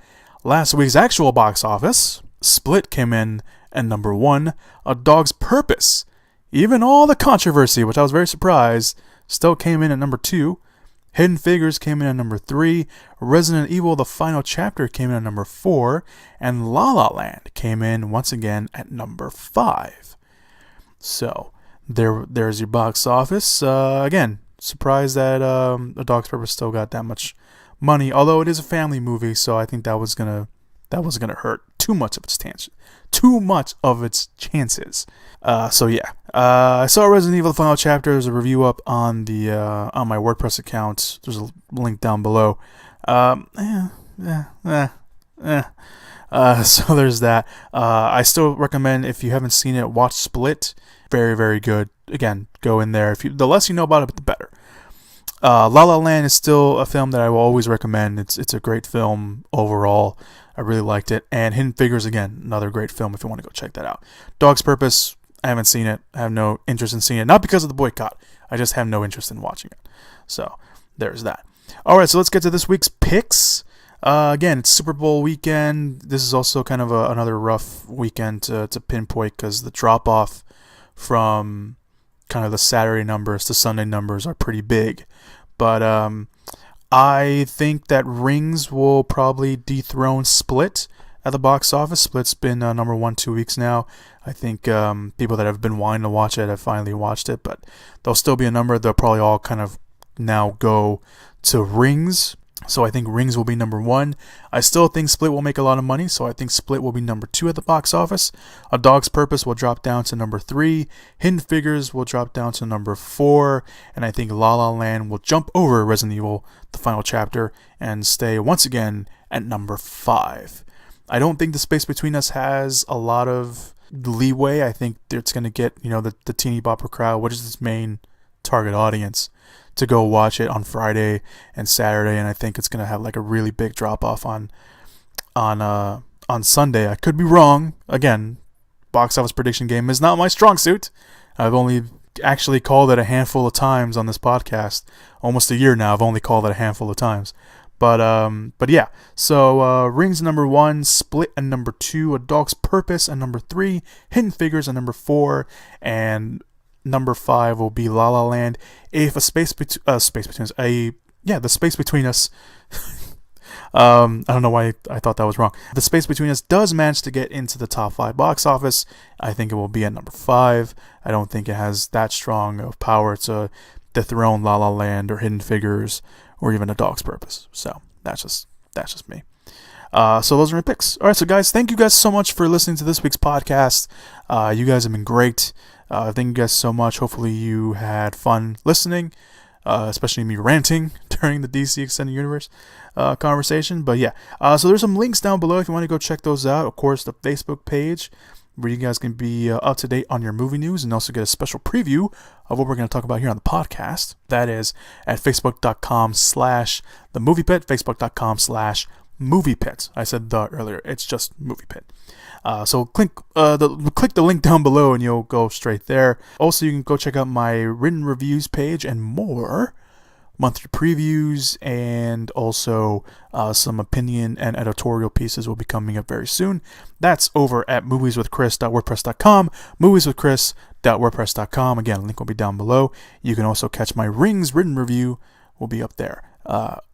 Last week's actual box office, Split came in at number 1. A Dog's Purpose, even all the controversy, which I was very surprised, still came in at number 2. Hidden Figures came in at number 3. Resident Evil: The Final Chapter came in at number 4. And La La Land came in once again at number 5. So there's your box office. Again, surprised that A Dog's Purpose still got that much money. Although it is a family movie, so I think that was gonna hurt too much of its chances. So yeah, I saw Resident Evil: The Final Chapter. There's a review up on the on my WordPress account. There's a link down below. So there's that. I still recommend, if you haven't seen it, watch Split. Very, very good. Again, go in there. The less you know about it, the better. La La Land is still a film that I will always recommend. It's a great film overall. I really liked it. And Hidden Figures, again, another great film if you want to go check that out. Dog's Purpose, I haven't seen it. I have no interest in seeing it. Not because of the boycott. I just have no interest in watching it. So there's that. All right, so let's get to this week's picks. Again, it's Super Bowl weekend. This is also kind of another rough weekend to pinpoint, because the drop-off from kind of the Saturday numbers to Sunday numbers are pretty big. But I think that Rings will probably dethrone Split at the box office. Split's been number 1 2 weeks now. I think people that have been wanting to watch it have finally watched it, but there'll still be a number. They'll probably all kind of now go to Rings. So I think Rings will be number 1. I still think Split will make a lot of money, so I think Split will be number 2 at the box office. A Dog's Purpose will drop down to number 3. Hidden Figures will drop down to number 4. And I think La La Land will jump over Resident Evil: The Final Chapter and stay once again at number 5. I don't think The Space Between Us has a lot of leeway. I think it's going to get, the teeny bopper crowd, which is its main target audience, to go watch it on Friday and Saturday, and I think it's gonna have like a really big drop off on Sunday. I could be wrong. Again, box office prediction game is not my strong suit. I've only actually called it a handful of times on this podcast. Almost a year now. I've only called it a handful of times. But yeah. So Rings number 1, Split at number 2, A Dog's Purpose at number 3, Hidden Figures at number 4, and number 5 will be La La Land. If The Space Between Us. I don't know why I thought that was wrong. The Space Between Us does manage to get into the top 5 box office. I think it will be at number 5. I don't think it has that strong of power to dethrone La La Land or Hidden Figures or even A Dog's Purpose. So that's just me. So those are my picks. All right, so guys, thank you guys so much for listening to this week's podcast. You guys have been great. Thank you guys so much. Hopefully you had fun listening, especially me ranting during the DC Extended Universe conversation. But yeah, so there's some links down below if you want to go check those out. Of course, the Facebook page where you guys can be up to date on your movie news and also get a special preview of what we're going to talk about here on the podcast. That is at facebook.com/themoviepit, facebook.com/moviepit. I said the earlier. It's just Movie Pit. So click the link down below and you'll go straight there. Also, you can go check out my written reviews page and more monthly previews, and also some opinion and editorial pieces will be coming up very soon. That's over at movieswithchris.wordpress.com, movieswithchris.wordpress.com. Again, link will be down below. You can also catch my Rings written review, will be up there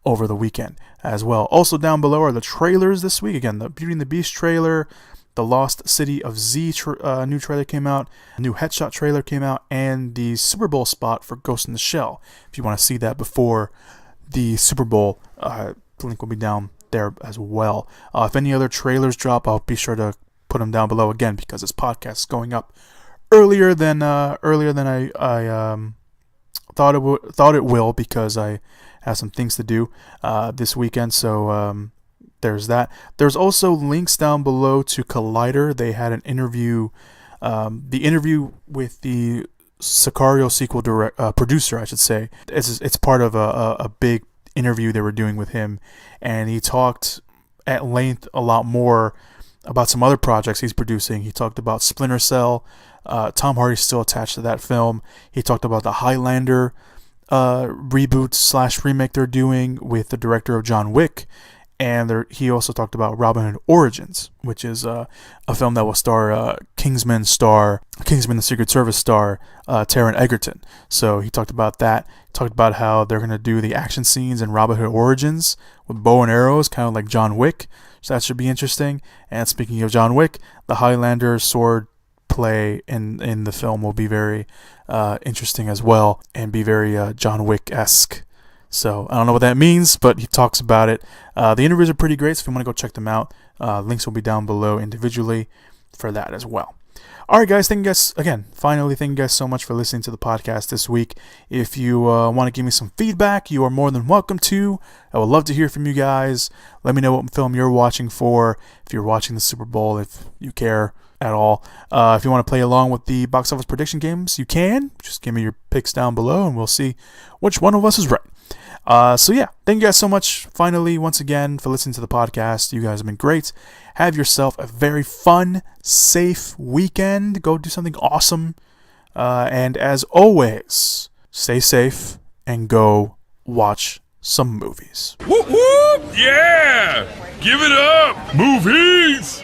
over the weekend as well. Also down below are the trailers this week. Again, the Beauty and the Beast trailer, the Lost City of Z new trailer came out, a new Headshot trailer came out, and the Super Bowl spot for Ghost in the Shell. If you want to see that before the Super Bowl, the link will be down there as well. If any other trailers drop, I'll be sure to put them down below again, because this podcast is going up earlier than I thought it will, because I have some things to do this weekend. So there's that. There's also links down below to Collider. They had an interview, the interview with the Sicario sequel producer, I should say. It's part of a big interview they were doing with him, and he talked at length a lot more about some other projects he's producing. He talked about Splinter Cell. Tom Hardy's still attached to that film. He talked about the Highlander reboot / remake they're doing with the director of John Wick. And he also talked about Robin Hood Origins, which is a film that will star Kingsman the Secret Service star, Taron Egerton. So he talked about that. He talked about how they're going to do the action scenes in Robin Hood Origins with bow and arrows, kind of like John Wick. So that should be interesting. And speaking of John Wick, the Highlander sword play in the film will be very interesting as well, and be very John Wick-esque. So I don't know what that means, but he talks about it. The interviews are pretty great, so if you want to go check them out, links will be down below individually for that as well. Alright guys, thank you guys again. Finally, thank you guys so much for listening to the podcast this week. If you want to give me some feedback, you are more than welcome to. I would love to hear from you guys. Let me know what film you're watching for, if you're watching the Super Bowl, if you care at all. If you want to play along with the box office prediction games, you can. Just give me your picks down below and we'll see which one of us is right. So yeah, thank you guys so much, finally, once again, for listening to the podcast. You guys have been great. Have yourself a very fun, safe weekend. Go do something awesome. And as always, stay safe and go watch some movies. Whoop whoop! Yeah! Give it up! Movies!